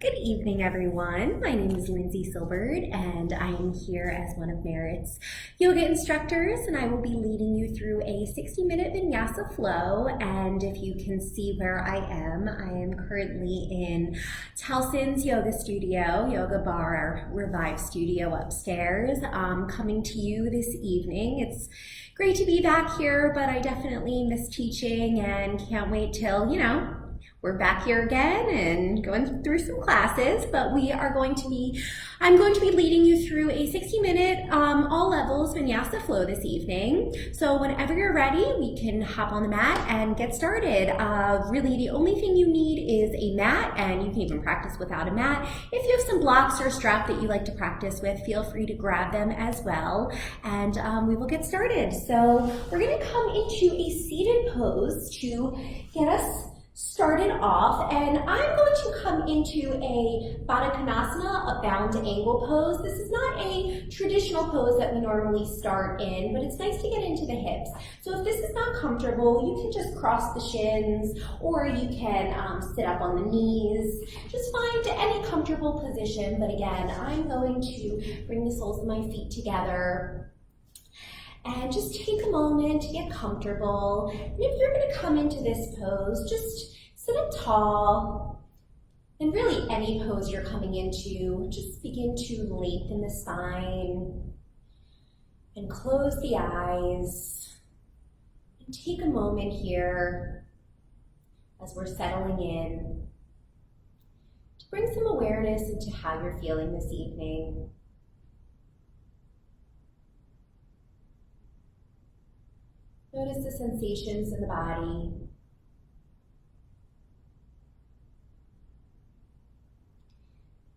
Good evening, everyone. My name is Lindsay and I am here as one of Merritt's yoga instructors, and I will be leading you through a 60-minute vinyasa flow. And if you can see where I am currently in Towson's yoga studio, yoga bar, Revive studio upstairs, coming to you this evening. It's great to be back here, but I definitely miss teaching and can't wait till, we're back here again and going through some classes, but I'm going to be leading you through a 60-minute all levels vinyasa flow this evening. So whenever you're ready, we can hop on the mat and get started. Really, the only thing you need is a mat, and you can even practice without a mat. If you have some blocks or a strap that you like to practice with, feel free to grab them as well, and we will get started. So we're going to come into a seated pose to get us started off, and I'm going to come into a Baddha Konasana, a bound angle pose. This is not a traditional pose that we normally start in, but it's nice to get into the hips. So if this is not comfortable, you can just cross the shins, or you can sit up on the knees. Just find any comfortable position, but again, I'm going to bring the soles of my feet together and just take a moment to get comfortable. And if you're going to come into this pose, just sit up tall. And really any pose you're coming into, just begin to lengthen the spine and close the eyes. And take a moment here as we're settling in to bring some awareness into how you're feeling this evening. Notice the sensations in the body.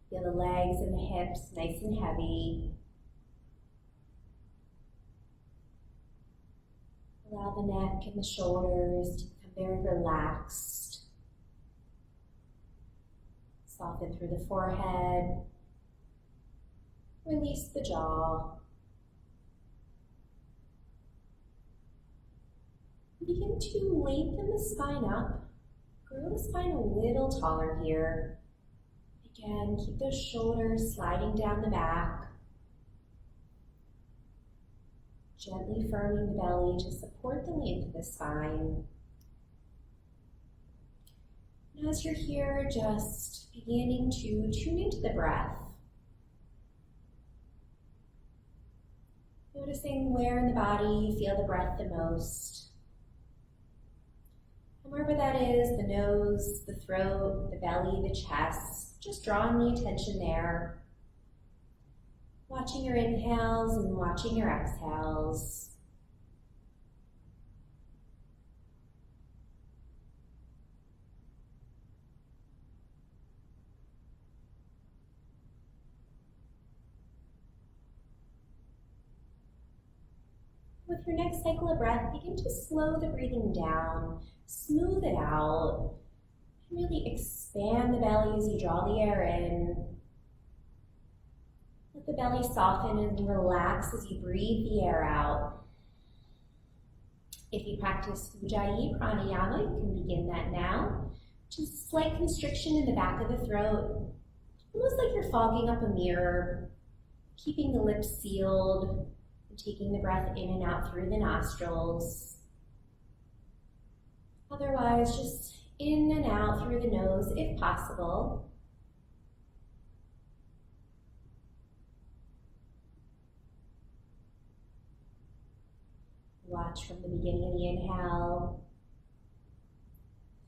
Feel the legs and the hips nice and heavy. Allow the neck and the shoulders to become very relaxed. Soften through the forehead. Release the jaw. Begin to lengthen the spine up. Grow the spine a little taller here. Again, keep those shoulders sliding down the back. Gently firming the belly to support the length of the spine. And as you're here, just beginning to tune into the breath. Noticing where in the body you feel the breath the most. And wherever that is, the nose, the throat, the belly, the chest, just drawing the attention there. Watching your inhales and watching your exhales. With your next cycle of breath, begin to slow the breathing down, smooth it out, and really expand the belly as you draw the air in. Let the belly soften and relax as you breathe the air out. If you practice Ujjayi pranayama, you can begin that now. Just slight constriction in the back of the throat, almost like you're fogging up a mirror, keeping the lips sealed, taking the breath in and out through the nostrils. Otherwise, just in and out through the nose if possible. Watch from the beginning of the inhale.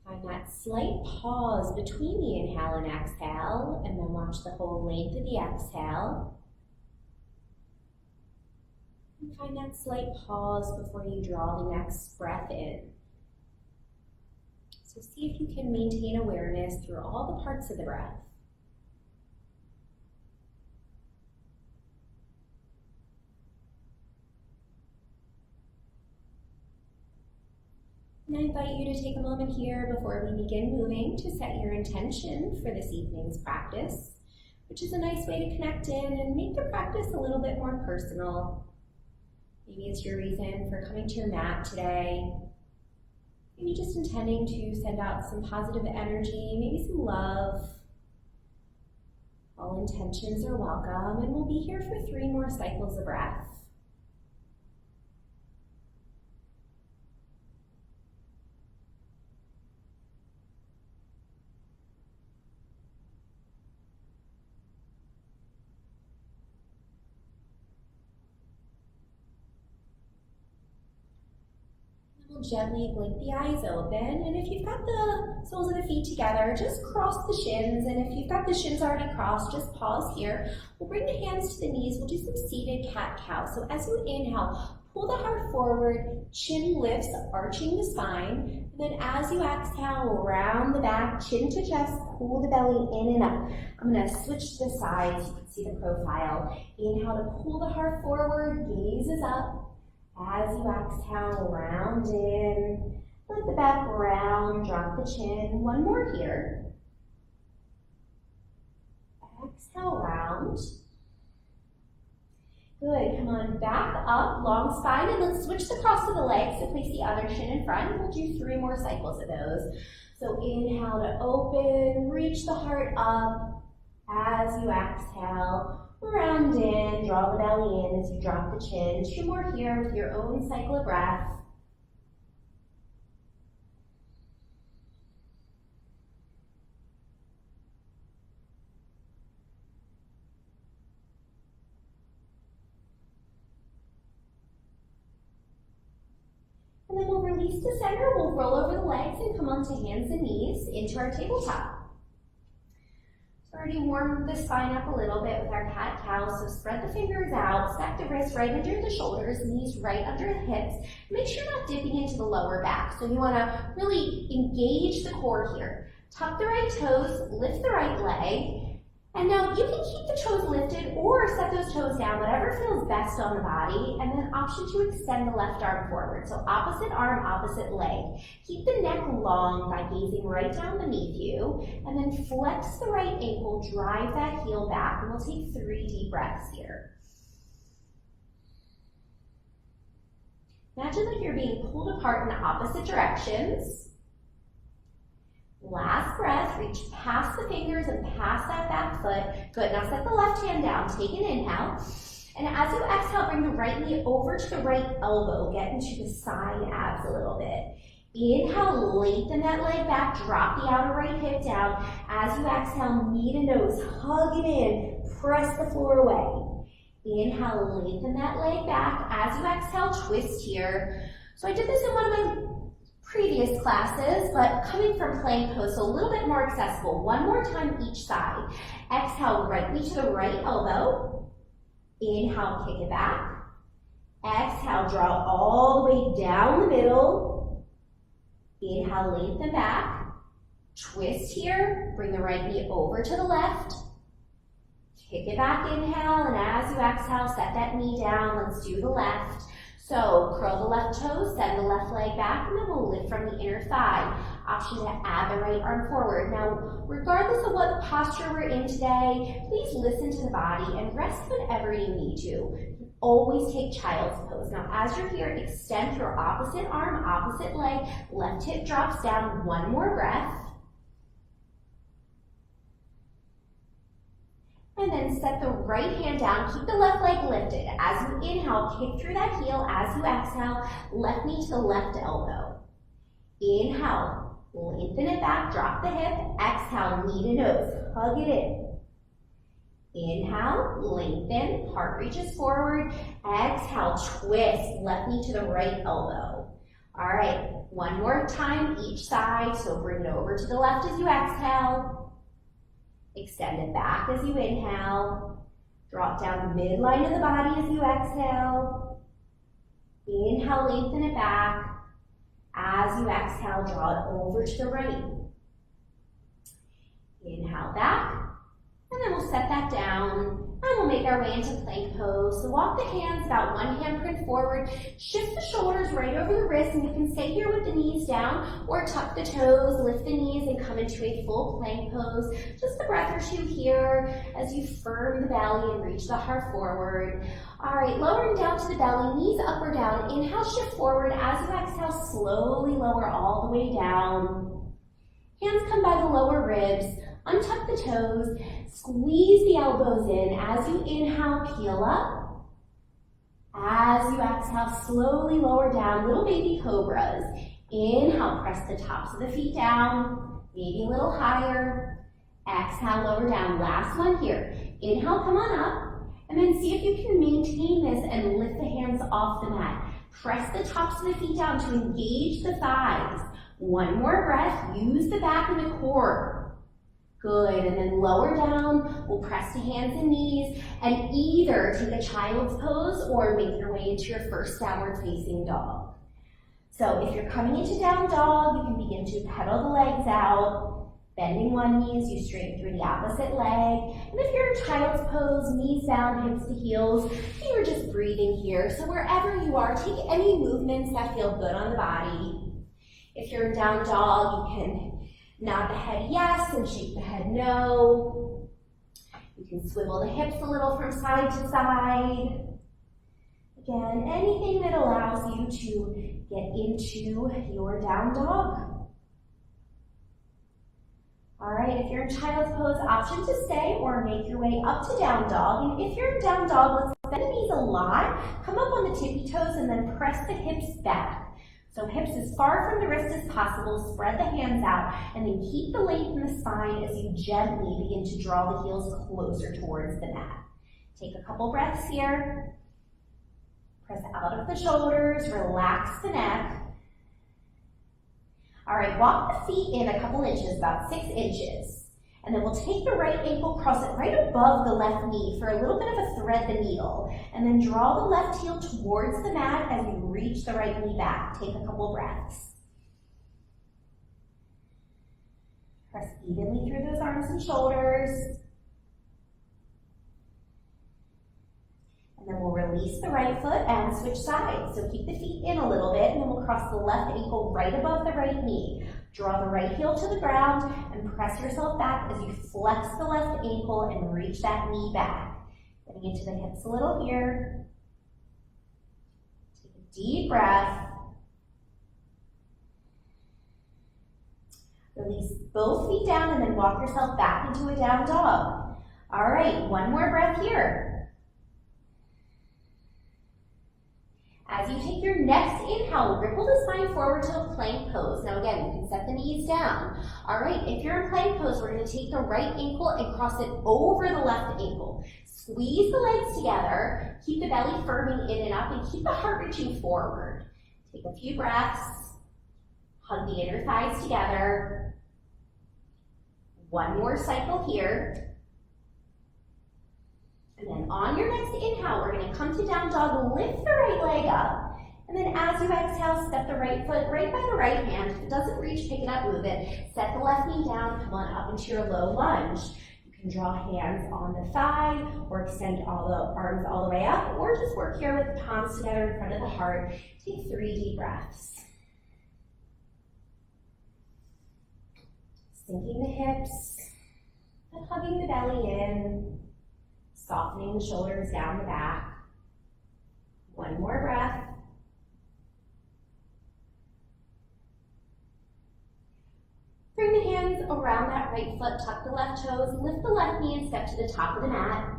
Find that slight pause between the inhale and exhale, and then watch the whole length of the exhale. And find that slight pause before you draw the next breath in. So see if you can maintain awareness through all the parts of the breath. And I invite you to take a moment here before we begin moving to set your intention for this evening's practice, which is a nice way to connect in and make the practice a little bit more personal. Maybe it's your reason for coming to your mat today. Maybe just intending to send out some positive energy, maybe some love, All intentions are welcome, and we'll be here for 3 more cycles of breath. Gently blink the eyes open, and if you've got the soles of the feet together, just cross the shins, and if you've got the shins already crossed, just pause here. We'll bring the hands to the knees. We'll do some seated cat-cow. So as you inhale, pull the heart forward, chin lifts, arching the spine, and then as you exhale, round the back, chin to chest, pull the belly in and up. I'm going to switch to the side so you can see the profile. Inhale to pull the heart forward, gazes up. As you exhale, round in, let the back round, drop the chin. One more here. Exhale, round. Good, come on, back up, long spine, and let's switch the cross of the legs. So place the other shin in front, and we'll do 3 more cycles of those. So inhale to open, reach the heart up. As you exhale, round in, draw the belly in as you drop the chin. 2 more here with your own cycle of breath. And then we'll release to center. We'll roll over the legs and come onto hands and knees into our tabletop. Already warmed the spine up a little bit with our cat-cow, so spread the fingers out, stack the wrists right under the shoulders, knees right under the hips. Make sure you're not dipping into the lower back. So you want to really engage the core here. Tuck the right toes, lift the right leg, and now you can keep the toes lifted or set those toes down, whatever feels best on the body, and then option to extend the left arm forward. So opposite arm, opposite leg. Keep the neck long by gazing right down beneath you, and then flex the right ankle, drive that heel back, and we'll take 3 deep breaths here. Imagine that you're being pulled apart in opposite directions. Last breath, reach past the fingers and past that back foot. Good, now set the left hand down, take an inhale. And as you exhale, bring the right knee over to the right elbow. Get into the side abs a little bit. Inhale, lengthen that leg back, drop the outer right hip down. As you exhale, knee to nose, hug it in, press the floor away. Inhale, lengthen that leg back. As you exhale, twist here. So I did this in one of my previous classes, but coming from plank pose, so a little bit more accessible. One more time each side. Exhale, right knee to the right elbow. Inhale, kick it back. Exhale, draw all the way down the middle. Inhale, lengthen back. Twist here. Bring the right knee over to the left. Kick it back, inhale, and as you exhale, set that knee down. Let's do the left. So curl the left toes, send the left leg back, and then we'll lift from the inner thigh. Option to add the right arm forward. Now, regardless of what posture we're in today, please listen to the body and rest whenever you need to. Always take child's pose. Now, as you're here, extend your opposite arm, opposite leg, left hip drops down. 1 more breath. And then set the right hand down, keep the left leg lifted. As you inhale, kick through that heel. As you exhale, left knee to the left elbow. Inhale, lengthen it back, drop the hip. Exhale, knee to nose, hug it in. Inhale, lengthen, heart reaches forward. Exhale, twist, left knee to the right elbow. All right, 1 more time each side. So bring it over to the left as you exhale. Extend it back as you inhale. Drop down the midline of the body as you exhale. Inhale, lengthen it back. As you exhale, draw it over to the right. Inhale back. And then we'll set that down. And we'll make our way into plank pose. So walk the hands about 1 handprint forward. Shift the shoulders right over the wrists. And you can stay here with the knees down or tuck the toes, lift the knees, and come into a full plank pose. Just a breath or 2 here as you firm the belly and reach the heart forward. All right, lowering down to the belly, knees up or down. Inhale, shift forward. As you exhale, slowly lower all the way down. Hands come by the lower ribs. Untuck the toes, squeeze the elbows in. As you inhale, peel up. As you exhale, slowly lower down, little baby cobras. Inhale, press the tops of the feet down, maybe a little higher. Exhale, lower down. Last one here. Inhale, come on up, and then see if you can maintain this and lift the hands off the mat. Press the tops of the feet down to engage the thighs. One more breath. Use the back and the core. Good, and then lower down. We'll press to hands and knees, and either take a child's pose or make your way into your first downward facing dog. So if you're coming into down dog, you can begin to pedal the legs out. Bending one knee as you straighten through the opposite leg. And if you're in child's pose, knees down, hips to heels, you're just breathing here. So wherever you are, take any movements that feel good on the body. If you're in down dog, you can nod the head yes and shake the head no. You can swivel the hips a little from side to side. Again, anything that allows you to get into your down dog. All right, if you're in child's pose, option to stay or make your way up to down dog. And if you're in down dog, let's bend the knees a lot. Come up on the tippy toes and then press the hips back. So hips as far from the wrist as possible. Spread the hands out and then keep the length in the spine as you gently begin to draw the heels closer towards the mat. Take a couple breaths here. Press out of the shoulders, relax the neck. All right, walk the feet in a couple inches, about 6 inches. And then we'll take the right ankle, cross it right above the left knee for a little bit of a thread the needle. And then draw the left heel towards the mat as you reach the right knee back. Take a couple breaths. Press evenly through those arms and shoulders. And then we'll release the right foot and switch sides. So keep the feet in a little bit, and then we'll cross the left ankle right above the right knee. Draw the right heel to the ground and press yourself back as you flex the left ankle and reach that knee back. Getting into the hips a little here. Take a deep breath. Release both feet down and then walk yourself back into a down dog. All right, one more breath here. As you take your next inhale, ripple the spine forward to a plank pose. Now again, you can set the knees down. All right, if you're in plank pose, we're going to take the right ankle and cross it over the left ankle. Squeeze the legs together, keep the belly firming in and up, and keep the heart reaching forward. Take a few breaths, hug the inner thighs together. One more cycle here. And then on your next inhale, we're going to come to down dog, lift the right leg up. And then as you exhale, step the right foot right by the right hand. If it doesn't reach, pick it up, move it. Set the left knee down, come on up into your low lunge. You can draw hands on the thigh or extend all the arms all the way up, or just work here with the palms together in front of the heart. Take 3 deep breaths. Sinking the hips and hugging the belly in. Softening the shoulders down the back. One more breath. Bring the hands around that right foot, tuck the left toes, lift the left knee and step to the top of the mat.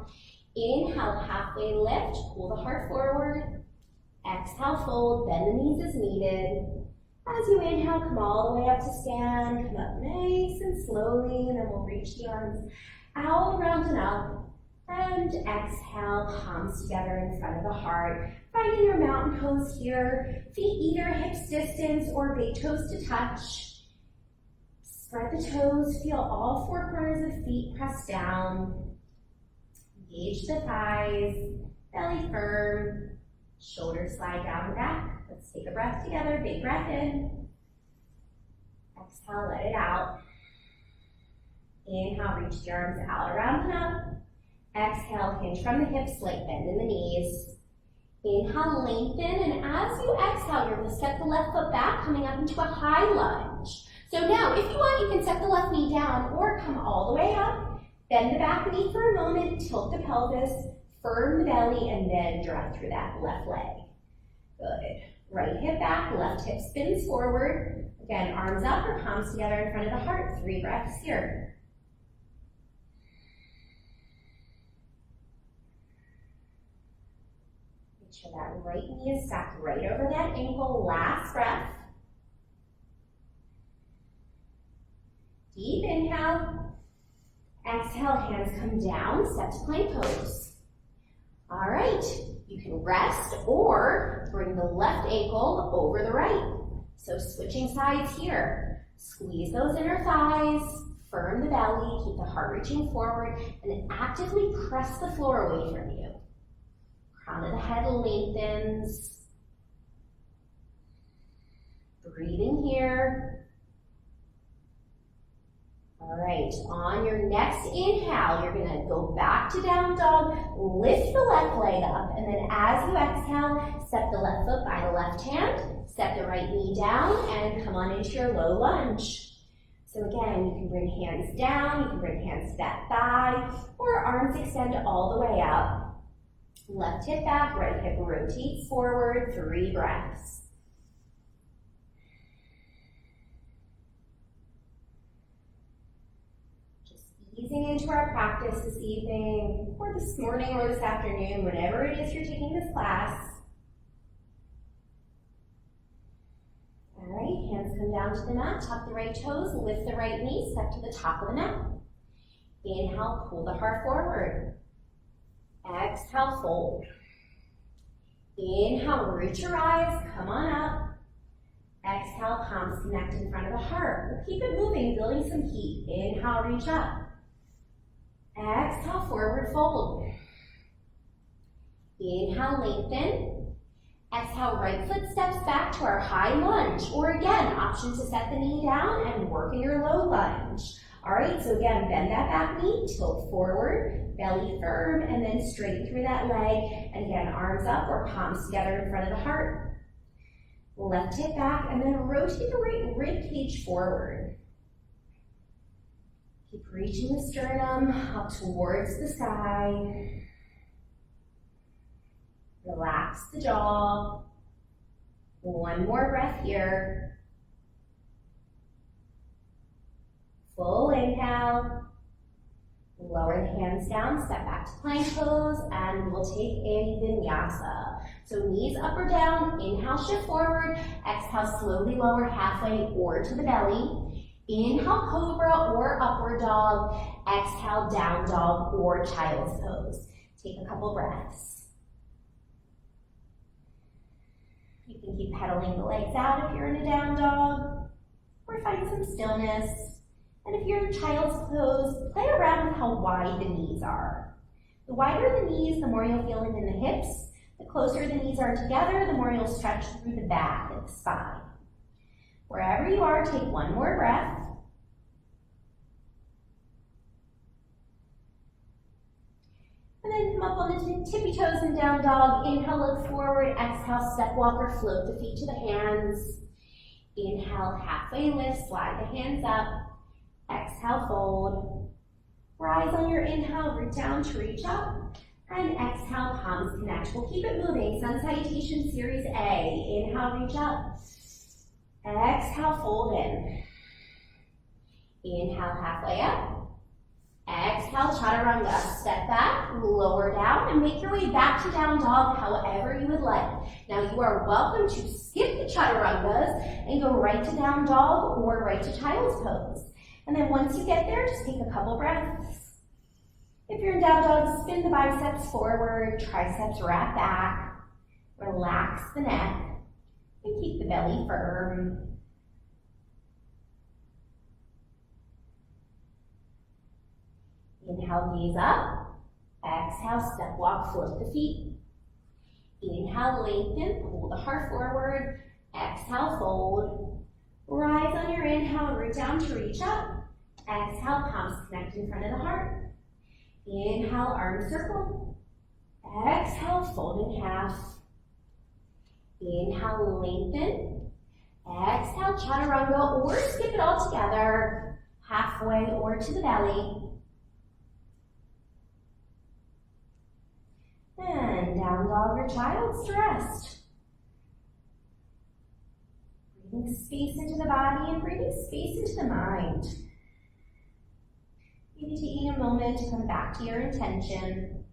Inhale, halfway lift, pull the heart forward. Exhale, fold, bend the knees as needed. As you inhale, come all the way up to stand. Come up nice and slowly, and then we'll reach the arms out, around and up. And exhale, palms together in front of the heart. Finding your mountain pose here. Feet either hips distance or big toes to touch. Spread the toes. Feel all 4 corners of feet press down. Engage the thighs. Belly firm. Shoulders slide down the back. Let's take a breath together. Big breath in. Exhale, let it out. Inhale, reach the arms out, around and up. Exhale, hinge from the hips, slight bend in the knees. Inhale, lengthen, and as you exhale, you're going to step the left foot back, coming up into a high lunge. So now, if you want, you can set the left knee down or come all the way up. Bend the back knee for a moment, tilt the pelvis, firm the belly, and then drop through that left leg. Good. Right hip back, left hip spins forward. Again, arms up or palms together in front of the heart. 3 breaths here. Make sure that right knee is stacked right over that ankle. Last breath. Deep inhale. Exhale, hands come down, step to plank pose. All right, you can rest or bring the left ankle over the right. So switching sides here. Squeeze those inner thighs, firm the belly, keep the heart reaching forward, and actively press the floor away from you. Crown of the head lengthens. Breathing here. All right, on your next inhale, you're gonna go back to down dog, lift the left leg up, and then as you exhale, step the left foot by the left hand, step the right knee down, and come on into your low lunge. So again, you can bring hands down, you can bring hands to that thigh, or arms extend all the way up. Left hip back, right hip rotates forward, 3 breaths. Easing into our practice this evening, or this morning, or this afternoon, whenever it is you're taking this class. All right, hands come down to the mat, tuck the right toes, lift the right knee, step to the top of the mat. Inhale, pull the heart forward. Exhale, fold. Inhale, reach your eyes, come on up. Exhale, palms connect in front of the heart. We'll keep it moving, building some heat. Inhale, reach up. Exhale, forward fold. Inhale, lengthen. Exhale, right foot steps back to our high lunge. Or again, option to set the knee down and work in your low lunge. All right, so again, bend that back knee, tilt forward, belly firm, and then straighten through that leg. And again, arms up or palms together in front of the heart. Left hip back, and then rotate the right rib cage forward. Keep reaching the sternum up towards the sky. Relax the jaw. One more breath here. Full inhale. Lower the hands down, step back to plank pose, and we'll take a vinyasa. So knees up or down, inhale, shift forward. Exhale, slowly lower halfway or to the belly. Inhale, cobra or upward dog. Exhale, down dog or child's pose. Take a couple breaths. You can keep pedaling the legs out if you're in a down dog, or find some stillness. And if you're in child's pose, play around with how wide the knees are. The wider the knees, the more you'll feel it in the hips. The closer the knees are together, the more you'll stretch through the back of the spine. Wherever you are, take one more breath. And then come up on the tippy toes and down dog. Inhale, look forward. Exhale, step walk or float the feet to the hands. Inhale, halfway lift, slide the hands up. Exhale, fold. Rise on your inhale, root down to reach up. And exhale, palms connect. We'll keep it moving. Sun Salutation Series A. Inhale, reach up. Exhale, fold in. Inhale, halfway up. Exhale, chaturanga. Step back, lower down, and make your way back to down dog however you would like. Now you are welcome to skip the chaturangas and go right to down dog or right to child's pose. And then once you get there, just take a couple breaths. If you're in down dog, spin the biceps forward, triceps wrap back, relax the neck, and keep the belly firm. Inhale, gaze up. Exhale, step walk, float the feet. Inhale, lengthen, pull the heart forward. Exhale, fold. Rise on your inhale, root down to reach up. Exhale, palms connect in front of the heart. Inhale, arm circle. Exhale, fold in half. Inhale, lengthen. Exhale, chaturanga, or skip it all together, halfway or to the belly. And down dog or child's to rest. Breathing space into the body and breathing space into the mind. Maybe taking a moment to come back to your intention.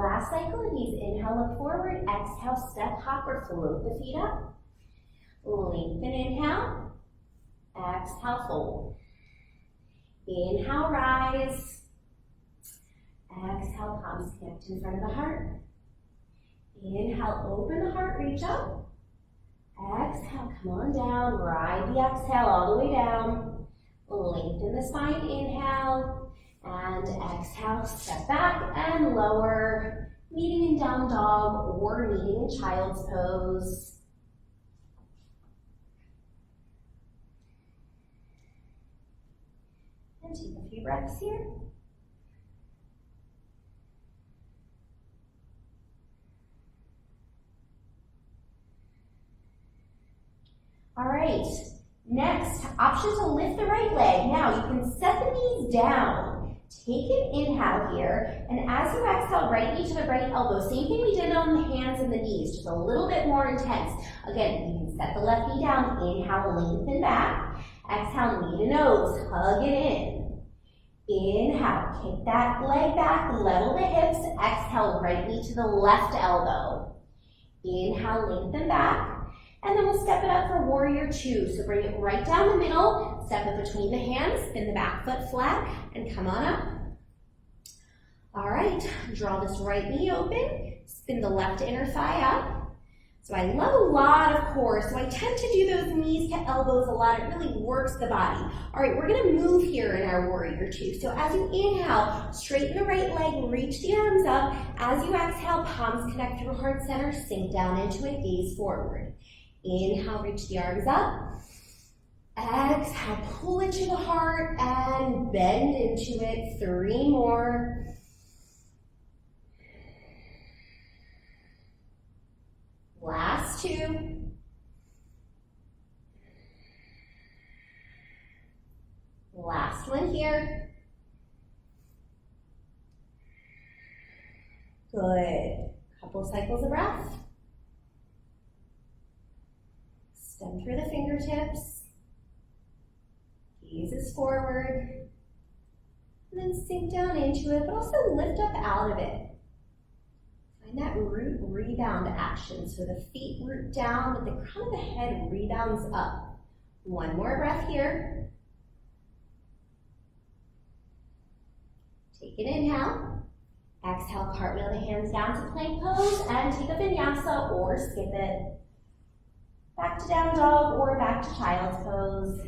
last cycle of these. Inhale, look forward. Exhale, step, hop, or float the feet up. Lengthen, inhale. Exhale, fold. Inhale, rise. Exhale, palms connect in front of the heart. Inhale, open the heart, reach up. Exhale, come on down. Ride the exhale all the way down. Lengthen the spine, inhale. And exhale, step back and lower. Meeting in down dog or meeting in child's pose. And take a few breaths here. All right, next, option to lift the right leg. Now you can set the knees down. Take an inhale here, and as you exhale, right knee to the right elbow. Same thing we did on the hands and the knees, just a little bit more intense. Again, you can set the left knee down. Inhale, lengthen back. Exhale, knee to nose, hug it in. Inhale, kick that leg back, level the hips. Exhale, right knee to the left elbow. Inhale, lengthen back. And then we'll step it up for warrior two. So bring it right down the middle, step it between the hands, spin the back foot flat, and come on up. All right, draw this right knee open, spin the left inner thigh up. So I love a lot of core, so I tend to do those knees to elbows a lot. It really works the body. All right, we're gonna move here in our warrior two. So as you inhale, straighten the right leg, reach the arms up. As you exhale, palms connect through heart center, sink down into it, gaze forward. Inhale, reach the arms up. Exhale, pull it to the heart and bend into it. 3 more. Last 2. Last one here. Good. Couple cycles of breath. Stem through the fingertips, gazes forward, and then sink down into it, but also lift up out of it. Find that root rebound action. So the feet root down, but the crown of the head rebounds up. 1 more breath here. Take an inhale. Exhale, cartwheel the hands down to plank pose, and take a vinyasa or skip it. Back to down dog or back to child's pose.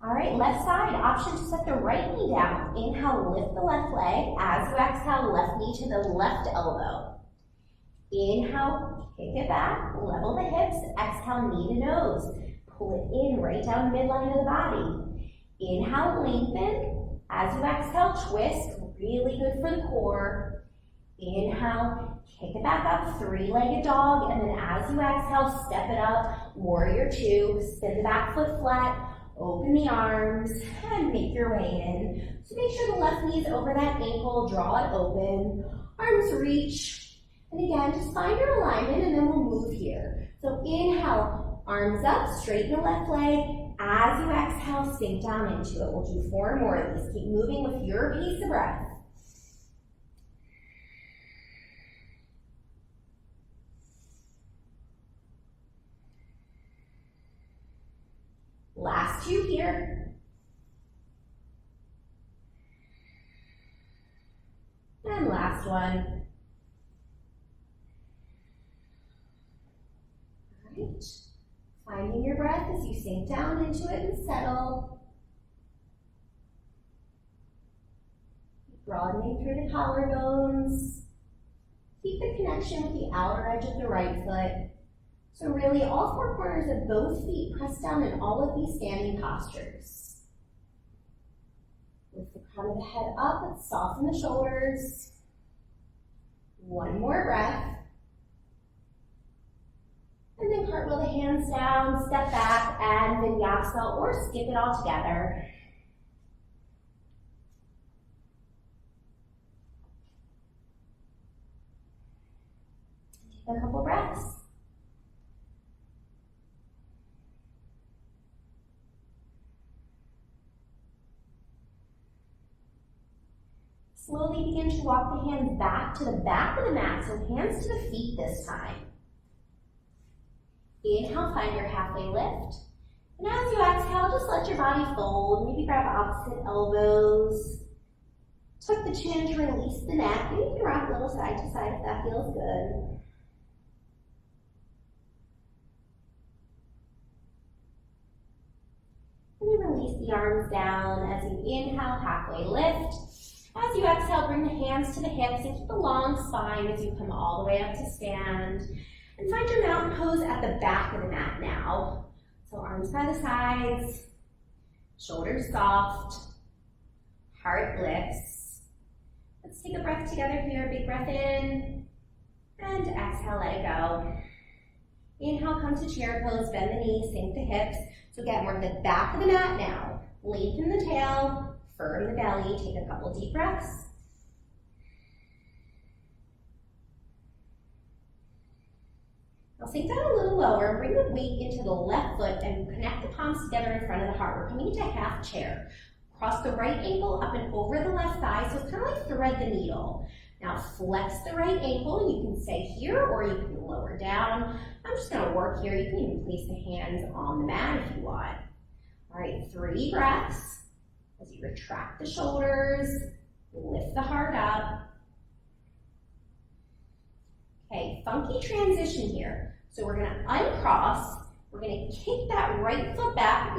All right, left side, option to set the right knee down. Inhale, lift the left leg. As you exhale, left knee to the left elbow. Inhale, kick it back, level the hips. Exhale, knee to nose. Pull it in right down midline of the body. Inhale, lengthen. As you exhale, twist, really good for the core. Inhale, kick it back up, 3-legged dog, and then as you exhale, step it up, warrior two, spin the back foot flat, open the arms, and make your way in. So make sure the left knee is over that ankle, draw it open, arms reach, and again, just find your alignment, and then we'll move here. So inhale, arms up, straighten the left leg. As you exhale, sink down into it. We'll do 4 more of these. Keep moving with your pace of breath. Last 2 here. And last one. All right. Finding your breath as you sink down into it and settle. Broadening through the collarbones. Keep the connection with the outer edge of the right foot. So really all 4 corners of both feet press down in all of these standing postures. Lift the crown of the head up and soften the shoulders. 1 more breath. And then cartwheel the hands down, step back, and vinyasa or skip it all together. Take a couple breaths. Slowly begin to walk the hands back to the back of the mat, so hands to the feet this time. Inhale, find your halfway lift. And as you exhale, just let your body fold. Maybe grab opposite elbows. Tuck the chin to release the neck. And you can rock a little side to side if that feels good. And then release the arms down as you inhale, halfway lift. As you exhale, bring the hands to the hips and keep a long spine as you come all the way up to stand. And find your mountain pose at the back of the mat now. So arms by the sides, shoulders soft, heart lifts. Let's take a breath together here. Big breath in, and exhale, let it go. Inhale, come to chair pose, bend the knees, sink the hips. So again, we're at the back of the mat now. Lengthen the tail, firm the belly, take a couple deep breaths. Now sink down a little lower, bring the weight into the left foot and connect the palms together in front of the heart. We're coming into half chair. Cross the right ankle up and over the left thigh, so it's kind of like thread the needle. Now flex the right ankle, you can stay here or you can lower down. I'm just gonna work here. You can even place the hands on the mat if you want. All right, 3 breaths. As you retract the shoulders, lift the heart up. Okay, funky transition here. So we're gonna uncross, we're gonna kick that right foot back,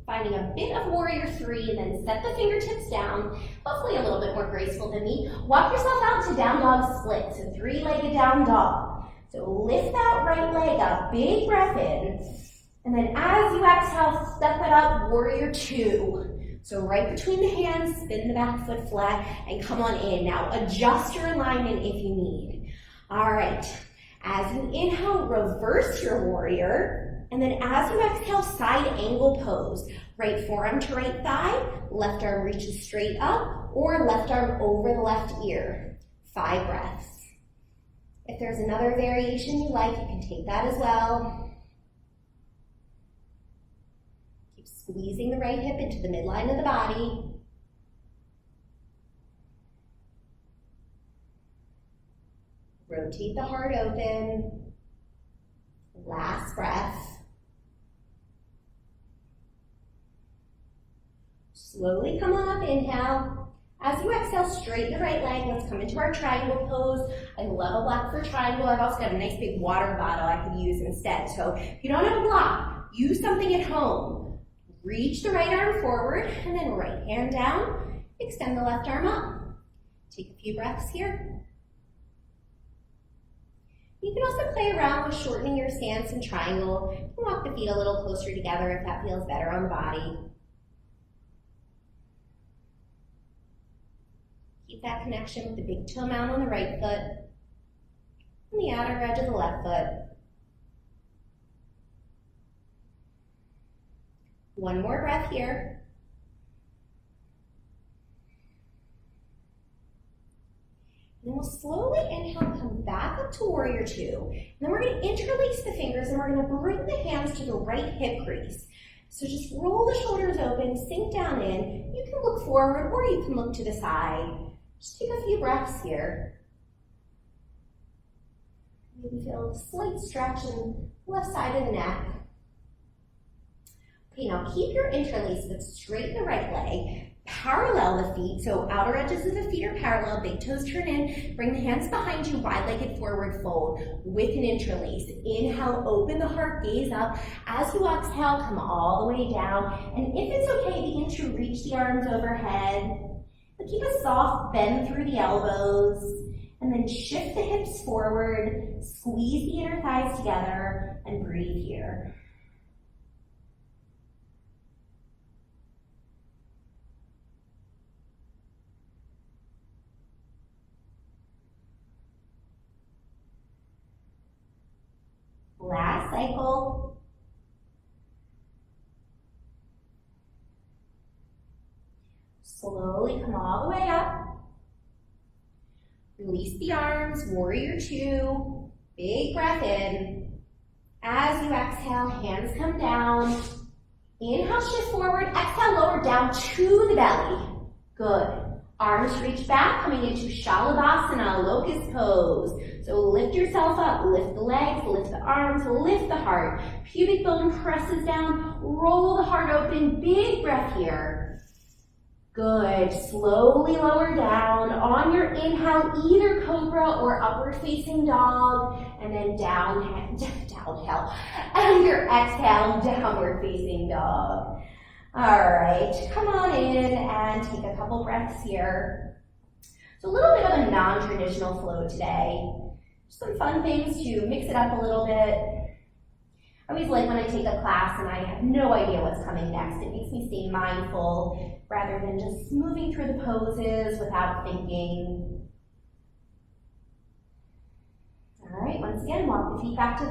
finding a bit of warrior 3, and then set the fingertips down, hopefully a little bit more graceful than me. Walk yourself out to down dog split, so 3-legged down dog. So lift that right leg up, big breath in, and then as you exhale, step it up, warrior 2. So right between the hands, spin the back foot flat, and come on in. Now adjust your alignment if you need. All right, as you inhale, reverse your warrior, and then as you exhale, side angle pose. Right forearm to right thigh, left arm reaches straight up, or left arm over the left ear. 5 breaths. If there's another variation you like, you can take that as well. Keep squeezing the right hip into the midline of the body. Rotate the heart open. Last breath. Slowly come on up, inhale. As you exhale, straighten the right leg. Let's come into our triangle pose. I love a block for triangle. I've also got a nice big water bottle I could use instead. So if you don't have a block, use something at home. Reach the right arm forward and then right hand down. Extend the left arm up. Take a few breaths here. You can also play around with shortening your stance in triangle. You can walk the feet a little closer together if that feels better on the body. Keep that connection with the big toe mound on the right foot and the outer edge of the left foot. One more breath here. And we'll slowly inhale, come back up to warrior 2. And then we're going to interlace the fingers and we're going to bring the hands to the right hip crease. So just roll the shoulders open, sink down in. You can look forward or you can look to the side. Just take a few breaths here. Maybe feel a slight stretch in the left side of the neck. Okay, now keep your interlace foot straight in the right leg. Parallel the feet, so outer edges of the feet are parallel, big toes turn in, bring the hands behind you, wide-legged forward fold with an interlace. Inhale, open the heart, gaze up. As you exhale, come all the way down, and if it's okay, begin to reach the arms overhead. But keep a soft bend through the elbows, and then shift the hips forward, squeeze the inner thighs together, and breathe here. Last cycle. Slowly come all the way up. Release the arms, warrior 2. Big breath in. As you exhale, hands come down. Inhale, shift forward. Exhale, lower down to the belly. Good. Arms reach back, coming into Shalabhasana, locust pose. So lift yourself up, lift the legs, lift the arms, lift the heart. Pubic bone presses down, roll the heart open, big breath here. Good, slowly lower down. On your inhale, either cobra or upward facing dog, and then downhill. And your exhale, downward facing dog. All right, come on in and take a couple breaths here. So a little bit of a non-traditional flow today. Some fun things to mix it up a little bit. I always like when I take a class and I have no idea what's coming next. It makes me stay mindful rather than just moving through the poses without thinking. All right, once again, walk the feet back to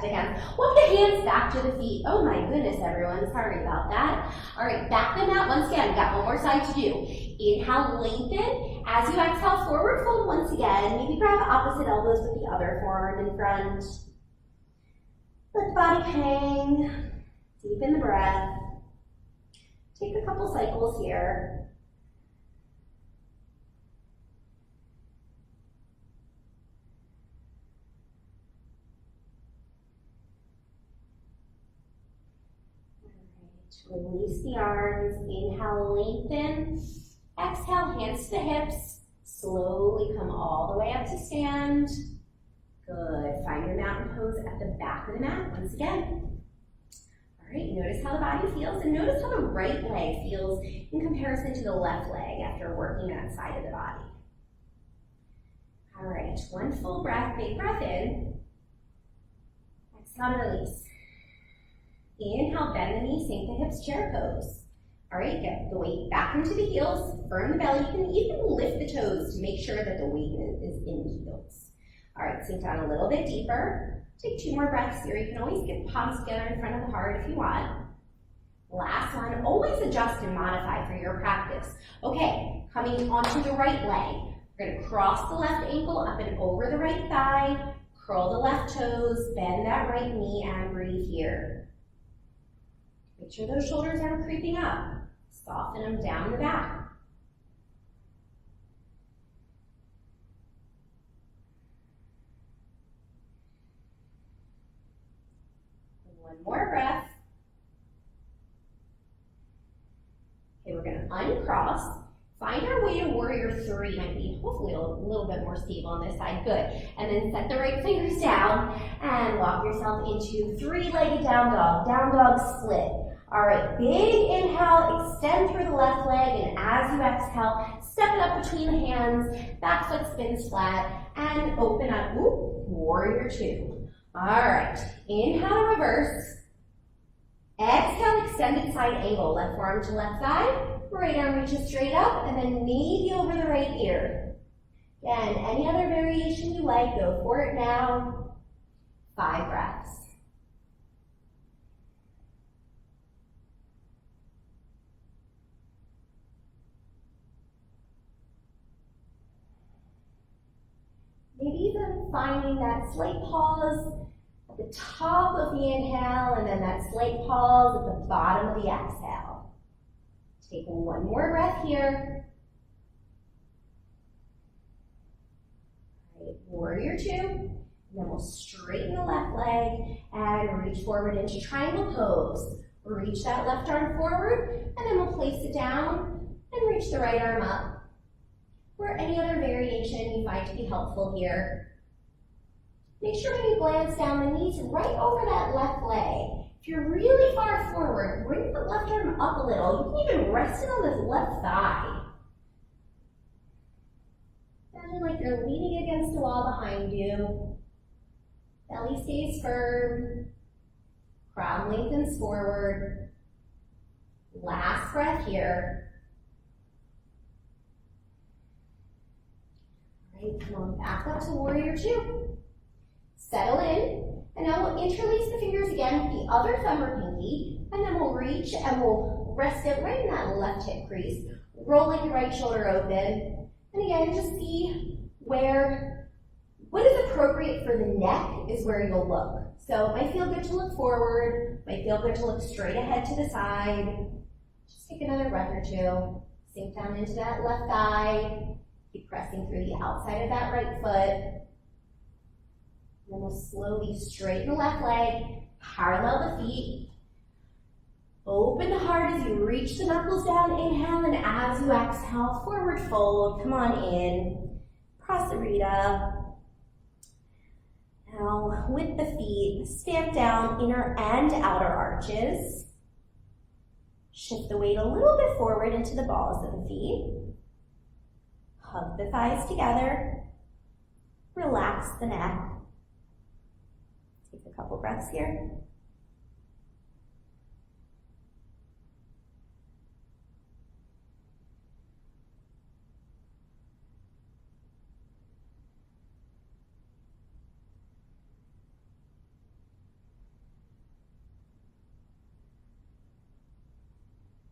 the hands. Walk the hands back to the feet. Oh my goodness, everyone, sorry about that. All right, back them out once again. We've got one more side to do. Inhale, lengthen. As you exhale, forward fold once again. Maybe grab opposite elbows with the other forearm in front. Let the body hang. Deepen the breath. Take a couple cycles here. Release the arms, inhale, lengthen. Exhale, hands to the hips. Slowly come all the way up to stand. Good, find your mountain pose at the back of the mat once again. All right, notice how the body feels and notice how the right leg feels in comparison to the left leg after working that side of the body. All right, one full breath, big breath in. Exhale and release. Inhale, bend the knees, sink the hips, chair pose. All right, get the weight back into the heels, firm the belly. You can even lift the toes to make sure that the weight is in the heels. All right, sink down a little bit deeper. Take 2 more breaths here. You can always get palms together in front of the heart if you want. Last one, always adjust and modify for your practice. Okay, coming onto the right leg. We're gonna cross the left ankle up and over the right thigh, curl the left toes, bend that right knee, and breathe here. Make sure those shoulders aren't creeping up. Soften them down the back. One more breath. Okay, we're going to uncross. Find our way to warrior 3. Might be hopefully a little bit more stable on this side. Good. And then set the right fingers down and walk yourself into 3-legged down dog split. All right, big inhale, extend through the left leg, and as you exhale, step it up between the hands, back foot spins flat, and open up, warrior 2. All right, inhale, reverse. Exhale, extended side angle, left forearm to left thigh, right arm reaches straight up, and then maybe over the right ear. Again, any other variation you like, go for it now. 5 breaths. Maybe even finding that slight pause at the top of the inhale and then that slight pause at the bottom of the exhale. Take one more breath here. All right, warrior 2. And then we'll straighten the left leg and reach forward into triangle pose. Reach that left arm forward and then we'll place it down and reach the right arm up. Or any other variation you find to be helpful here. Make sure when you glance down, the knees right over that left leg. If you're really far forward, bring the left arm up a little. You can even rest it on this left thigh. Imagine like you're leaning against the wall behind you. Belly stays firm. Crown lengthens forward. Last breath here. Come on, back up to warrior 2. Settle in, and now we'll interlace the fingers again with the other thumb or pinky, and then we'll reach and we'll rest it right in that left hip crease, rolling the right shoulder open. And again, just see what is appropriate for the neck is where you'll look. So it might feel good to look forward, might feel good to look straight ahead to the side. Just take another breath or 2. Sink down into that left thigh. Keep pressing through the outside of that right foot. Then we'll slowly straighten the left leg, parallel the feet. Open the heart as you reach the knuckles down, inhale, and as you exhale, forward fold, come on in, Prasarita. Now, with the feet, stamp down inner and outer arches. Shift the weight a little bit forward into the balls of the feet. Hug the thighs together. Relax the neck. Take a couple breaths here.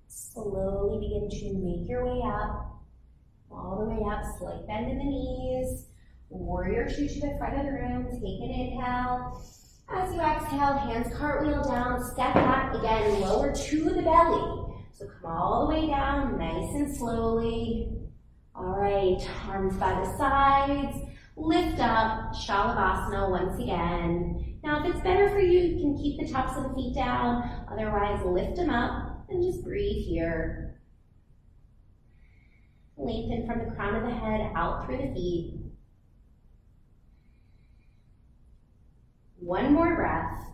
Slowly begin to make your way up, all the way up, slight bend in the knees, warrior two to the front of the room, take an inhale. As you exhale, hands cartwheel down, step back, again, lower to the belly. So come all the way down, nice and slowly. All right, arms by the sides, lift up, Shalabhasana once again. Now, if it's better for you, you can keep the tops of the feet down, otherwise lift them up. And just breathe here. Lengthen from the crown of the head out through the feet. One more breath.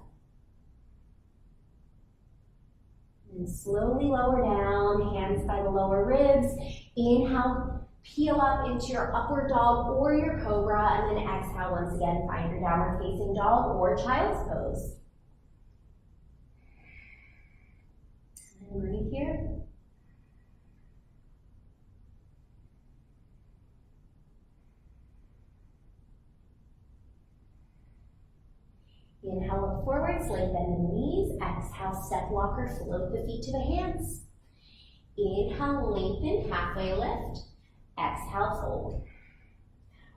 And slowly lower down, hands by the lower ribs. Inhale, peel up into your upward dog or your cobra, and then exhale once again, find your downward facing dog or child's pose. Breathe here. Inhale, look forward, slight bend in the knees. Exhale, step walker, float the feet to the hands. Inhale, lengthen, halfway lift. Exhale, fold.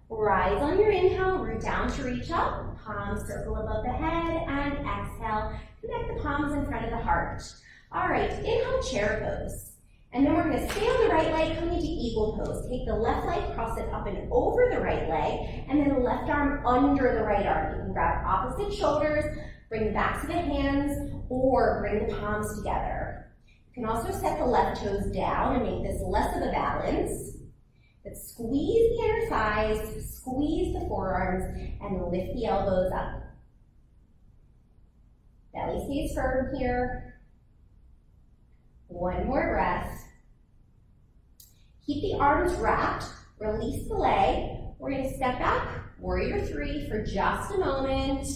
Rise on your inhale, root down to reach up. Palms circle above the head, and exhale, connect the palms in front of the heart. All right, inhale, chair pose. And then we're going to stay on the right leg, come into eagle pose. Take the left leg, cross it up and over the right leg, and then the left arm under the right arm. You can grab opposite shoulders, bring the backs of the hands, or bring the palms together. You can also set the left toes down and make this less of a balance. But squeeze the inner thighs, squeeze the forearms, and lift the elbows up. Belly stays firm here. One more breath. Keep the arms wrapped. Release the leg. We're going to step back, warrior three for just a moment.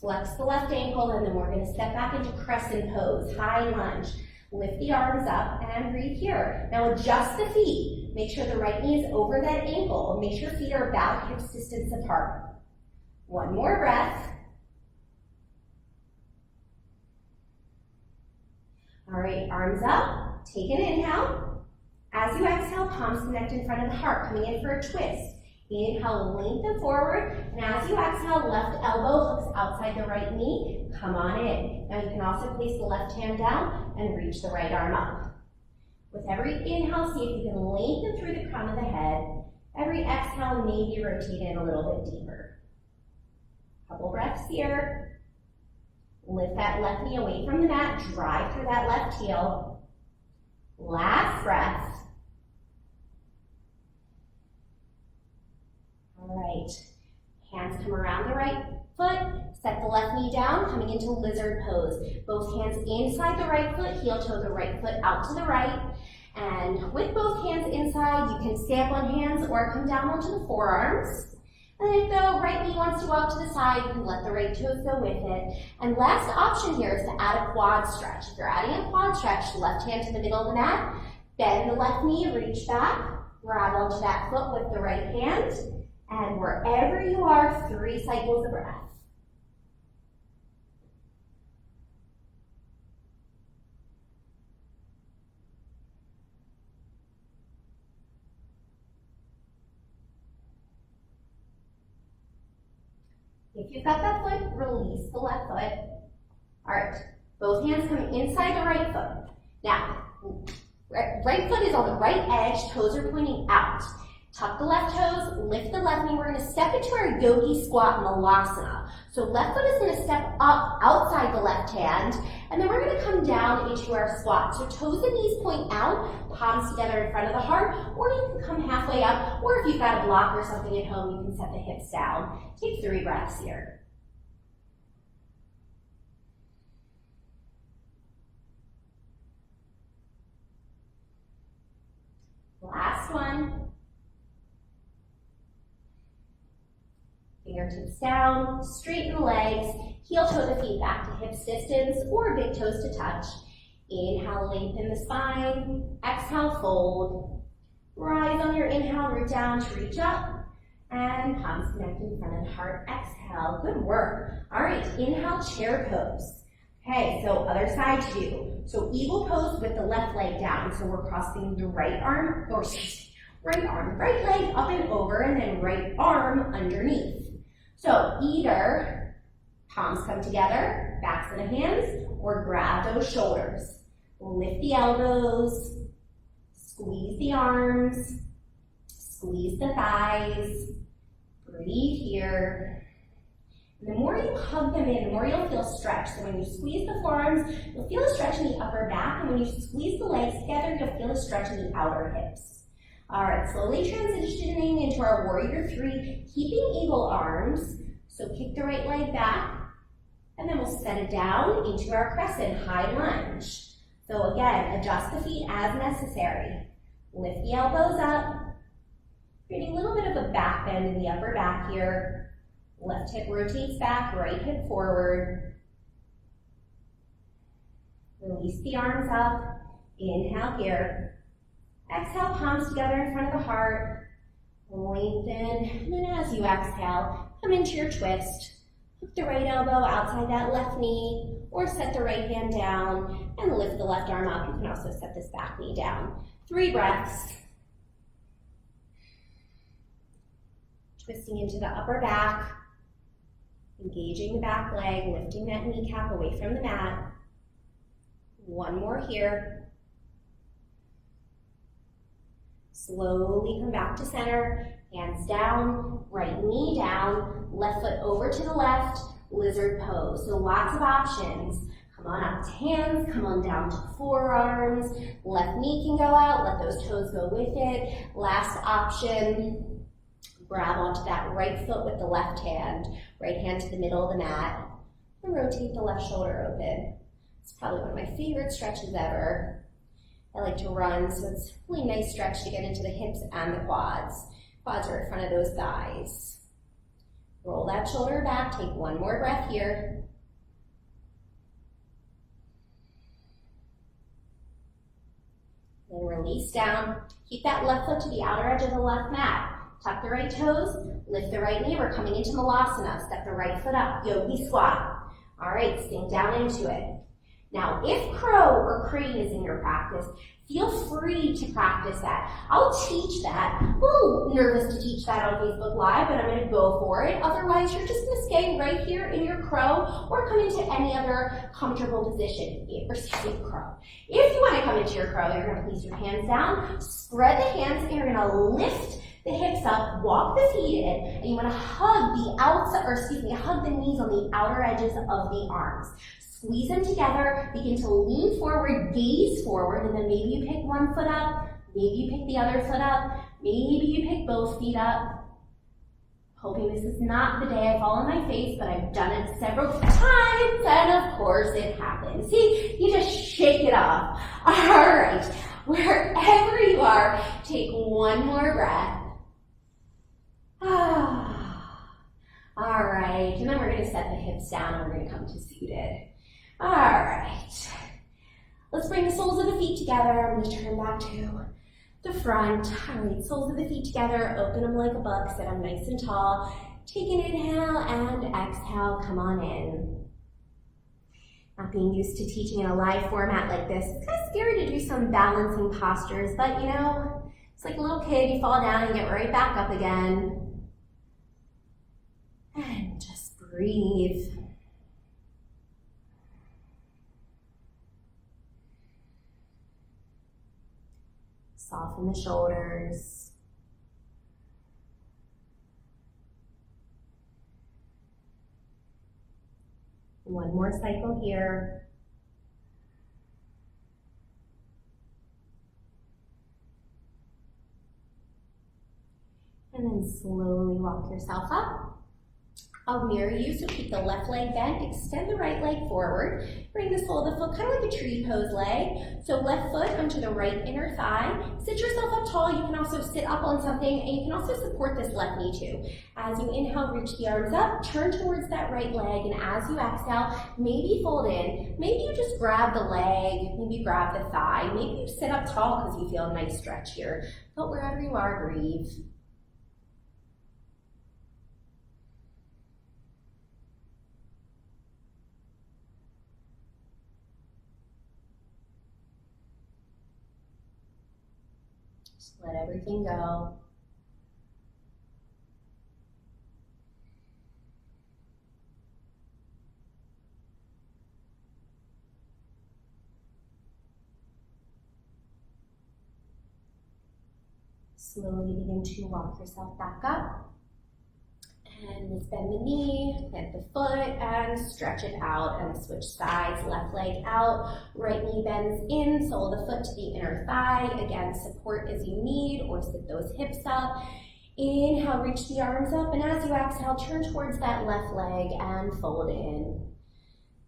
Flex the left ankle, and then we're going to step back into crescent pose, high lunge. Lift the arms up and breathe here. Now adjust the feet. Make sure the right knee is over that ankle. Make sure feet are about hips distance apart. One more breath. All right, arms up, take an inhale. As you exhale, palms connect in front of the heart, coming in for a twist. Inhale, lengthen forward, and as you exhale, left elbow hooks outside the right knee, come on in. Now you can also place the left hand down and reach the right arm up. With every inhale, see if you can lengthen through the crown of the head. Every exhale, maybe rotate in a little bit deeper. Couple breaths here. Lift that left knee away from the mat, drive through that left heel. Last breath. All right, hands come around the right foot, set the left knee down, coming into lizard pose. Both hands inside the right foot, heel toe the right foot out to the right. And with both hands inside, you can stay up on hands or come down onto the forearms. And if the right knee wants to go out to the side, you can let the right toes go with it. And last option here is to add a quad stretch. If you're adding a quad stretch, left hand to the middle of the mat, bend the left knee, reach back, grab onto that foot with the right hand, and wherever you are, 3 cycles of breath. If you've got that foot, release the left foot. All right, both hands come inside the right foot. Now, Right foot is on the right edge, toes are pointing out. Tuck the left toes, lift the left knee. We're going to step into our yogi squat malasana. So left foot is going to step up outside the left hand, and then we're going to come down into our squat. So toes and knees point out, palms together in front of the heart, or you can come halfway up, or if you've got a block or something at home, you can set the hips down. Take 3 breaths here. Last one. Fingertips down, straighten the legs, heel toe the feet back to hips distance or big toes to touch. Inhale, lengthen the spine. Exhale, fold. Rise on your inhale, root down to reach up. And palms connect in front of the heart. Exhale, good work. All right, inhale, chair pose. Okay, so other side too. So eagle pose with the left leg down. So we're crossing the right arm, right leg up and over, and then right arm underneath. So either palms come together, backs of the hands, or grab those shoulders. Lift the elbows, squeeze the arms, squeeze the thighs, breathe here. And the more you hug them in, the more you'll feel stretch. So when you squeeze the forearms, you'll feel a stretch in the upper back, and when you squeeze the legs together, you'll feel a stretch in the outer hips. All right, slowly transitioning into our warrior 3, keeping eagle arms. So kick the right leg back, and then we'll set it down into our crescent high lunge. So again, adjust the feet as necessary. Lift the elbows up, creating a little bit of a back bend in the upper back here. Left hip rotates back, right hip forward. Release the arms up. Inhale here. Exhale, palms together in front of the heart. Lengthen, and then as you exhale, come into your twist. Hook the right elbow outside that left knee, or set the right hand down and lift the left arm up. You can also set this back knee down. 3 breaths. Twisting into the upper back, engaging the back leg, lifting that kneecap away from the mat. 1 more here. Slowly come back to center, hands down, right knee down, left foot over to the left, lizard pose. So lots of options. Come on up to hands, come on down to forearms, left knee can go out, let those toes go with it. Last option, grab onto that right foot with the left hand to the middle of the mat, and rotate the left shoulder open. It's probably one of my favorite stretches ever. I like to run, so it's a really nice stretch to get into the hips and the quads. Quads are in front of those thighs. Roll that shoulder back, take 1 more breath here. Then release down. Keep that left foot to the outer edge of the left mat. Tuck the right toes, lift the right knee. We're coming into malasana. Step the right foot up, yogi squat. All right, sink down into it. Now, if crow or crane is in your practice, feel free to practice that. I'll teach that. I'm a little nervous to teach that on Facebook Live, but I'm going to go for it. Otherwise, you're just going to stay right here in your crow or come into any other comfortable position, crow. If you want to come into your crow, you're going to place your hands down, spread the hands, and you're going to lift the hips up, walk the feet in, and you want to hug hug the knees on the outer edges of the arms. Squeeze them together, begin to lean forward, gaze forward, and then maybe you pick 1 foot up, maybe you pick the other foot up, maybe you pick both feet up. Hoping this is not the day I fall on my face, but I've done it several times, and of course it happens. See, you just shake it off. All right, wherever you are, take 1 more breath. All right, and then we're going to set the hips down and we're going to come to seated. All right, let's bring the soles of the feet together. I'm going to turn back to the front. All right, soles of the feet together, open them like a book, sit them nice and tall. Take an inhale and exhale, come on in. Not being used to teaching in a live format like this, it's kind of scary to do some balancing postures, but you know, it's like a little kid, you fall down and get right back up again. And just breathe. Soften the shoulders. One more cycle here. And then slowly walk yourself up. I'll mirror you, so keep the left leg bent, extend the right leg forward, bring the sole of the foot kind of like a tree pose leg. So left foot onto the right inner thigh. Sit yourself up tall. You can also sit up on something, and you can also support this left knee too. As you inhale, reach the arms up, turn towards that right leg, and as you exhale, maybe fold in. Maybe you just grab the leg, maybe grab the thigh. Maybe you sit up tall because you feel a nice stretch here. But wherever you are, breathe. Just let everything go. Slowly begin to walk yourself back up. And let's bend the knee, plant the foot, and stretch it out and switch sides. Left leg out, right knee bends in, sole of the foot to the inner thigh. Again, support as you need, or sit those hips up. Inhale, reach the arms up, and as you exhale, turn towards that left leg and fold in.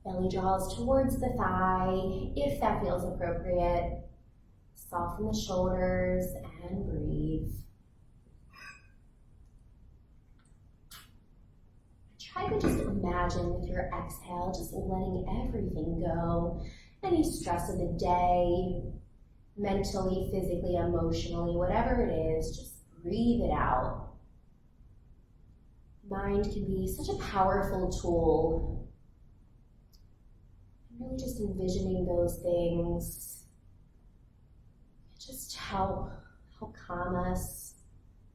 Belly draws towards the thigh, if that feels appropriate. Soften the shoulders and breathe. Try to just imagine with your exhale, just letting everything go. Any stress of the day, mentally, physically, emotionally, whatever it is, just breathe it out. Mind can be such a powerful tool. Really just envisioning those things just help calm us,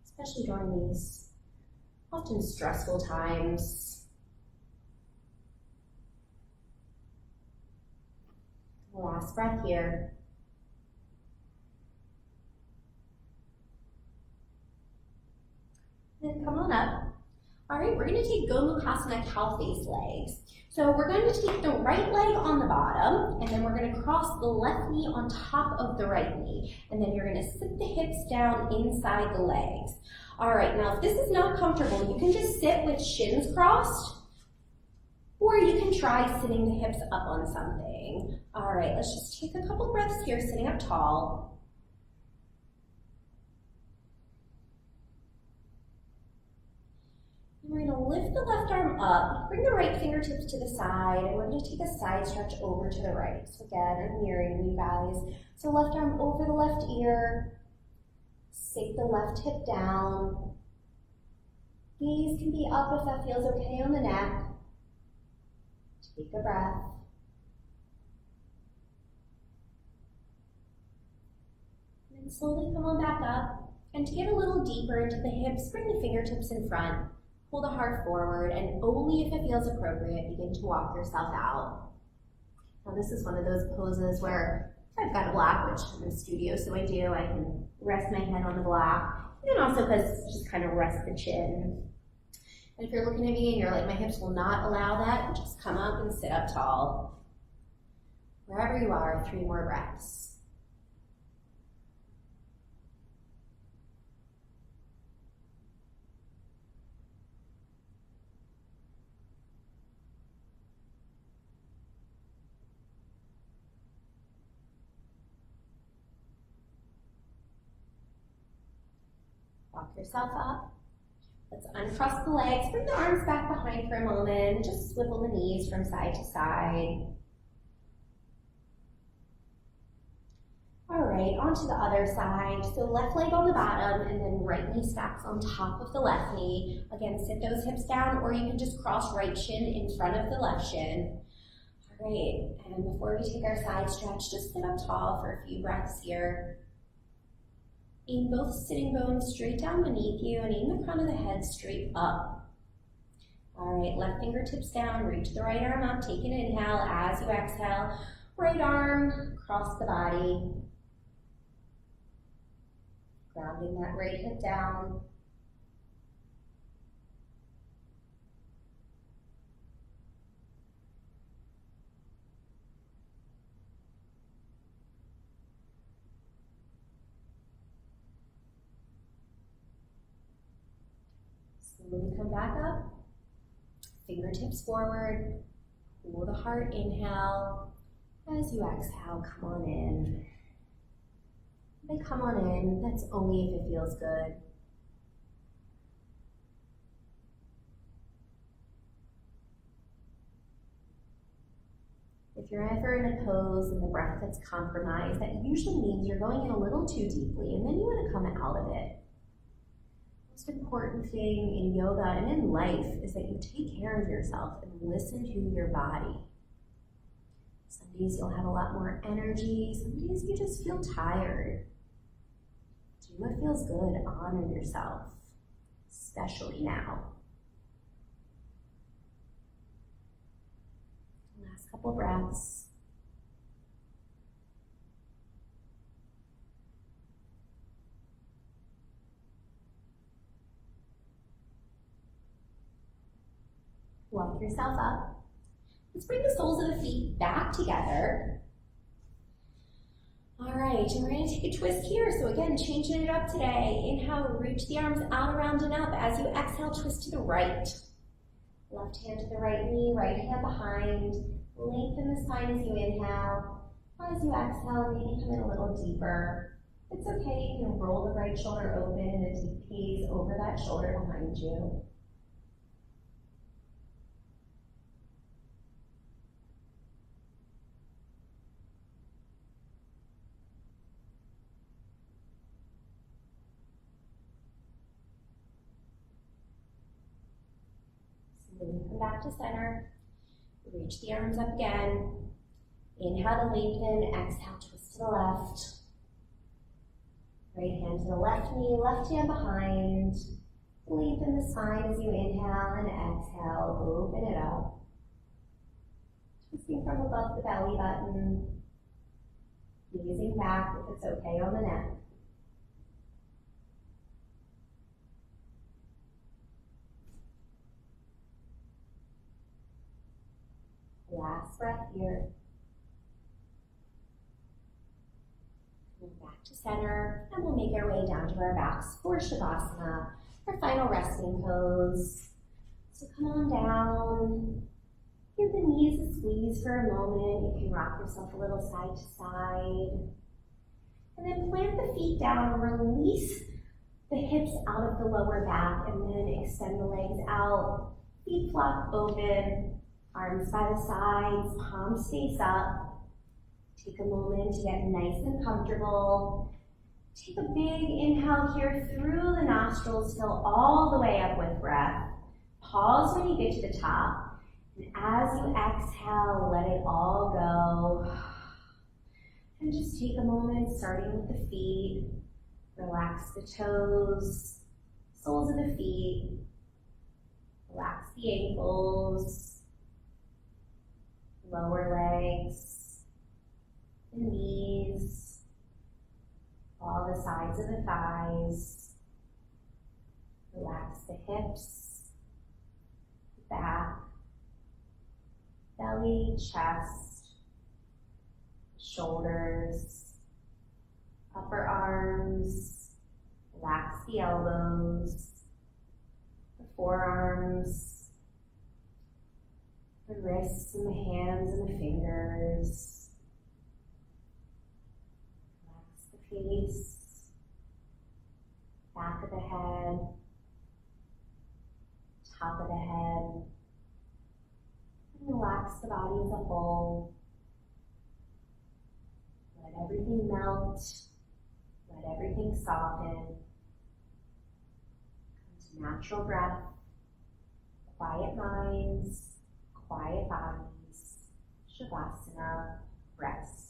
especially during these often stressful times. Last breath here. Then come on up. All right, we're going to take Gomukhasana cow face legs. So we're going to take the right leg on the bottom, and then we're going to cross the left knee on top of the right knee. And then you're going to sit the hips down inside the legs. All right, now if this is not comfortable, you can just sit with shins crossed, or you can try sitting the hips up on something. All right, let's just take a couple breaths here, sitting up tall. We're going to lift the left arm up, bring the right fingertips to the side, and we're going to take a side stretch over to the right. So again, I'm mirroring you guys. So left arm over the left ear, sink the left hip down. Gaze can be up if that feels okay on the neck. Take a breath. And then slowly come on back up. And to get a little deeper into the hips, bring the fingertips in front. Pull the heart forward, and only if it feels appropriate, begin to walk yourself out. Now this is one of those poses where if I've got a block, which I'm in the studio, so I do, I can rest my head on the block. You can also just kind of rest the chin. And if you're looking at me and you're like, my hips will not allow that, just come up and sit up tall. Wherever you are, 3 more breaths. Walk yourself up. Let's uncross the legs, bring the arms back behind for a moment, just swivel the knees from side to side. All right, onto the other side. So left leg on the bottom, and then right knee stacks on top of the left knee. Again, sit those hips down, or you can just cross right shin in front of the left shin. All right, and before we take our side stretch, just sit up tall for a few breaths here. Aim both sitting bones straight down beneath you, and aim the crown of the head straight up. All right, left fingertips down, reach the right arm up, take an inhale. As you exhale, right arm across the body. Grounding that right hip down. Slowly come back up. Fingertips forward. Cool the heart, inhale. As you exhale, come on in. They come on in, that's only if it feels good. If you're ever in a pose and the breath gets compromised, that usually means you're going in a little too deeply, and then you want to come out of it. The most important thing in yoga and in life is that you take care of yourself and listen to your body. Some days you'll have a lot more energy, some days you just feel tired. Do what feels good, honor yourself, especially now. Last couple breaths. Walk yourself up. Let's bring the soles of the feet back together. All right, and we're going to take a twist here. So again, changing it up today. Inhale, reach the arms out, around, and up. As you exhale, twist to the right. Left hand to the right knee, right hand behind. Lengthen the spine as you inhale. As you exhale, maybe come in a little deeper. It's okay, you can roll the right shoulder open in a deep gaze over that shoulder behind you. Come back to center. Reach the arms up again. Inhale to lengthen. Exhale, twist to the left. Right hand to the left knee, left hand behind. Lengthen the spine as you inhale and exhale. Open it up. Twisting from above the belly button. Easing back if it's okay on the neck. Last breath here. Move back to center, and we'll make our way down to our backs for Shavasana, our final resting pose. So come on down. Give the knees a squeeze for a moment. You can rock yourself a little side to side. And then plant the feet down, release the hips out of the lower back, and then extend the legs out. Feet flop open. Arms by the sides, palms face up. Take a moment to get nice and comfortable. Take a big inhale here through the nostrils, fill all the way up with breath. Pause when you get to the top. And as you exhale, let it all go. And just take a moment, starting with the feet. Relax the toes, soles of the feet. Relax the ankles. Lower legs, the knees, all the sides of the thighs. Relax the hips, back, belly, chest, shoulders, upper arms. Relax the elbows, the forearms, the wrists and the hands and the fingers. Relax the face, back of the head, top of the head. And relax the body as a whole. Let everything melt. Let everything soften. Come to natural breath, quiet minds, quiet bodies, Shavasana, rest.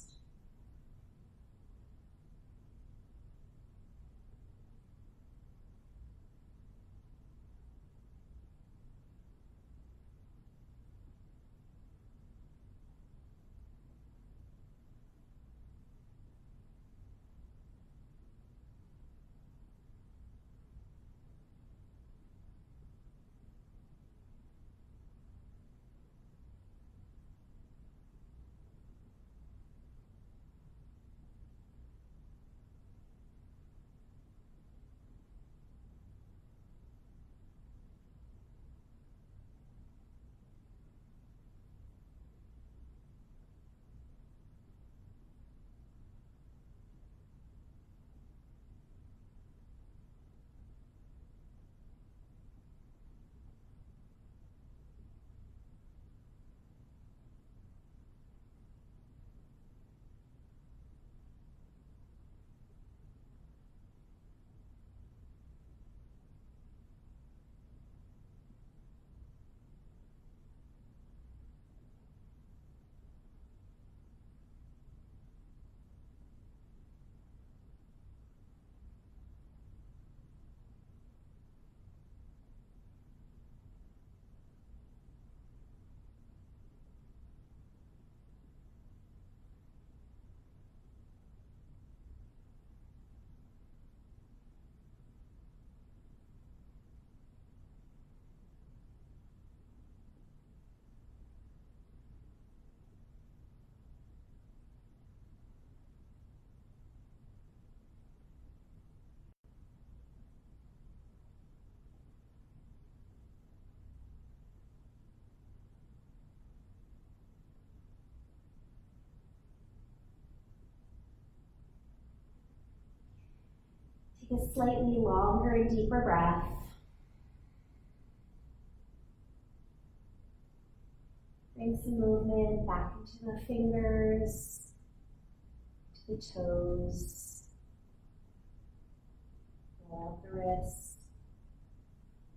Take a slightly longer and deeper breath. Bring some movement back into the fingers, to the toes. Pull out the wrists.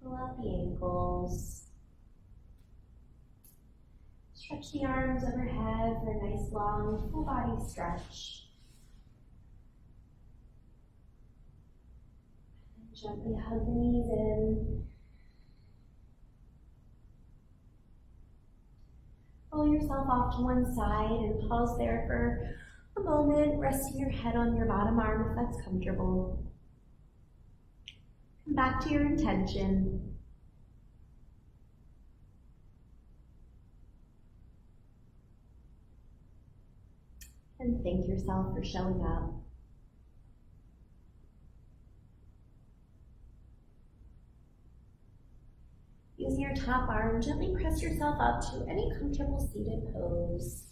Pull out the ankles. Stretch the arms overhead for a nice long full body stretch. And gently hug the knees in. Roll yourself off to one side and pause there for a moment, resting your head on your bottom arm if that's comfortable. Come back to your intention. And thank yourself for showing up. Using your top arm, gently press yourself up to any comfortable seated pose.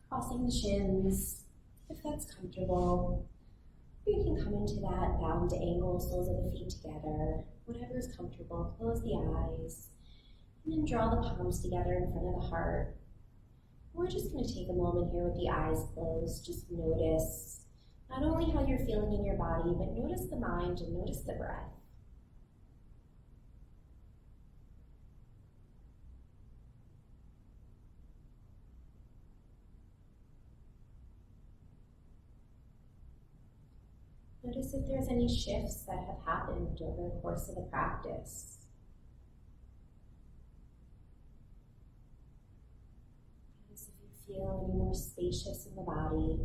Crossing the shins, if that's comfortable. You can come into that bound angle, soles of the feet together. Whatever is comfortable, close the eyes. And then draw the palms together in front of the heart. We're just going to take a moment here with the eyes closed. Just notice not only how you're feeling in your body, but notice the mind and notice the breath. Notice if there's any shifts that have happened over the course of the practice. Notice if you feel any more spacious in the body.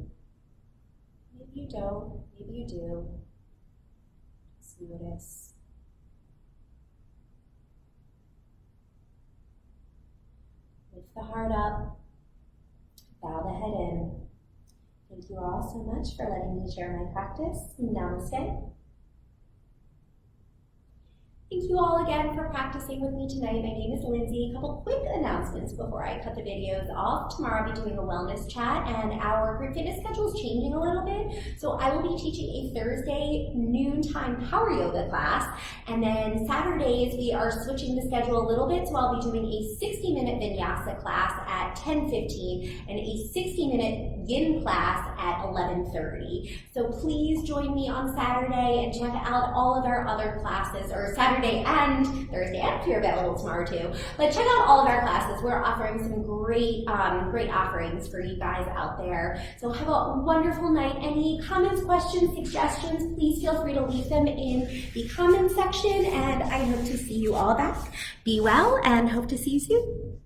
Maybe you don't, maybe you do. Just notice. Lift the heart up, bow the head in. Thank you all so much for letting me share my practice. Namaste. Thank you all again for practicing with me tonight. My name is Lindsay. A couple quick announcements before I cut the videos off. Tomorrow I'll be doing a wellness chat, and our group fitness schedule is changing a little bit. So I will be teaching a Thursday noontime power yoga class, and then Saturdays we are switching the schedule a little bit. So I'll be doing a 60-minute vinyasa class at 10:15 and a 60-minute yin class at 11:30. So please join me on Saturday and check out all of our other classes, or Saturday and Thursday, and if you're available tomorrow too. But check out all of our classes. We're offering some great offerings for you guys out there. So have a wonderful night. Any comments, questions, suggestions, please feel free to leave them in the comments section, and I hope to see you all back. Be well, and hope to see you soon.